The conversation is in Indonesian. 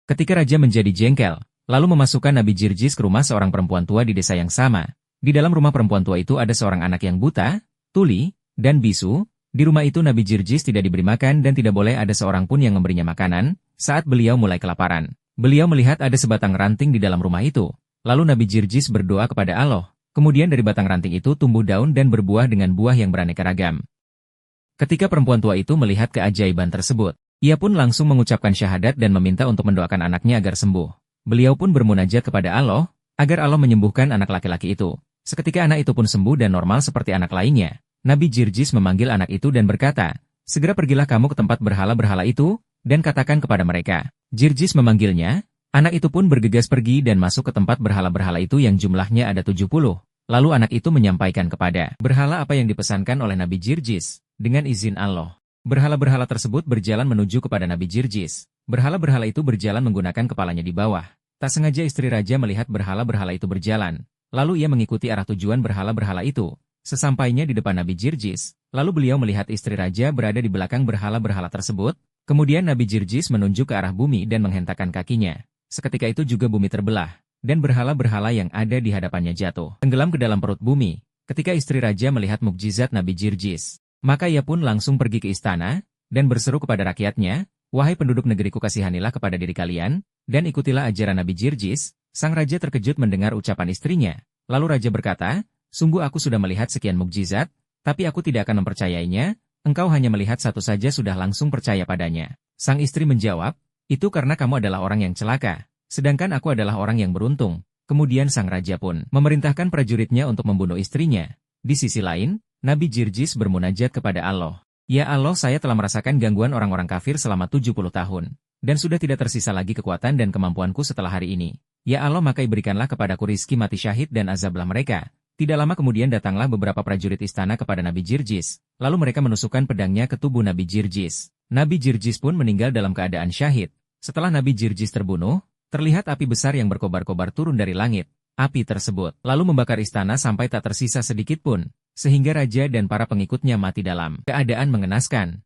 Ketika raja menjadi jengkel, lalu memasukkan Nabi Jirjis ke rumah seorang perempuan tua di desa yang sama. Di dalam rumah perempuan tua itu ada seorang anak yang buta, tuli, dan bisu. Di rumah itu Nabi Jirjis tidak diberi makan dan tidak boleh ada seorang pun yang memberinya makanan. Saat beliau mulai kelaparan, beliau melihat ada sebatang ranting di dalam rumah itu. Lalu Nabi Jirjis berdoa kepada Allah. Kemudian dari batang ranting itu tumbuh daun dan berbuah dengan buah yang beraneka ragam. Ketika perempuan tua itu melihat keajaiban tersebut, ia pun langsung mengucapkan syahadat dan meminta untuk mendoakan anaknya agar sembuh. Beliau pun bermunajat kepada Allah, agar Allah menyembuhkan anak laki-laki itu. Seketika anak itu pun sembuh dan normal seperti anak lainnya. Nabi Jirjis memanggil anak itu dan berkata, "Segera pergilah kamu ke tempat berhala-berhala itu, dan katakan kepada mereka." Jirjis memanggilnya, anak itu pun bergegas pergi dan masuk ke tempat berhala-berhala itu yang jumlahnya ada 70. Lalu anak itu menyampaikan kepada berhala apa yang dipesankan oleh Nabi Jirjis. Dengan izin Allah, berhala-berhala tersebut berjalan menuju kepada Nabi Jirjis. Berhala-berhala itu berjalan menggunakan kepalanya di bawah. Tak sengaja istri raja melihat berhala-berhala itu berjalan. Lalu ia mengikuti arah tujuan berhala-berhala itu. Sesampainya di depan Nabi Jirjis, lalu beliau melihat istri raja berada di belakang berhala-berhala tersebut. Kemudian Nabi Jirjis menunjuk ke arah bumi dan menghentakkan kakinya. Seketika itu juga bumi terbelah, dan berhala-berhala yang ada di hadapannya jatuh tenggelam ke dalam perut bumi. Ketika istri raja melihat mukjizat Nabi Jirjis, maka ia pun langsung pergi ke istana, dan berseru kepada rakyatnya, "Wahai penduduk negeriku, kasihanilah kepada diri kalian, dan ikutilah ajaran Nabi Jirjis." Sang raja terkejut mendengar ucapan istrinya. Lalu raja berkata, "Sungguh aku sudah melihat sekian mukjizat, tapi aku tidak akan mempercayainya. Engkau hanya melihat satu saja sudah langsung percaya padanya." Sang istri menjawab, "Itu karena kamu adalah orang yang celaka, sedangkan aku adalah orang yang beruntung." Kemudian sang raja pun memerintahkan prajuritnya untuk membunuh istrinya. Di sisi lain, Nabi Jirjis bermunajat kepada Allah. "Ya Allah, saya telah merasakan gangguan orang-orang kafir selama 70 tahun, dan sudah tidak tersisa lagi kekuatan dan kemampuanku setelah hari ini. Ya Allah, maka berikanlah kepadaku rizki mati syahid dan azablah mereka." Tidak lama kemudian datanglah beberapa prajurit istana kepada Nabi Jirjis, lalu mereka menusukkan pedangnya ke tubuh Nabi Jirjis. Nabi Jirjis pun meninggal dalam keadaan syahid. Setelah Nabi Jirjis terbunuh, terlihat api besar yang berkobar-kobar turun dari langit. Api tersebut lalu membakar istana sampai tak tersisa sedikit pun, sehingga raja dan para pengikutnya mati dalam keadaan mengenaskan.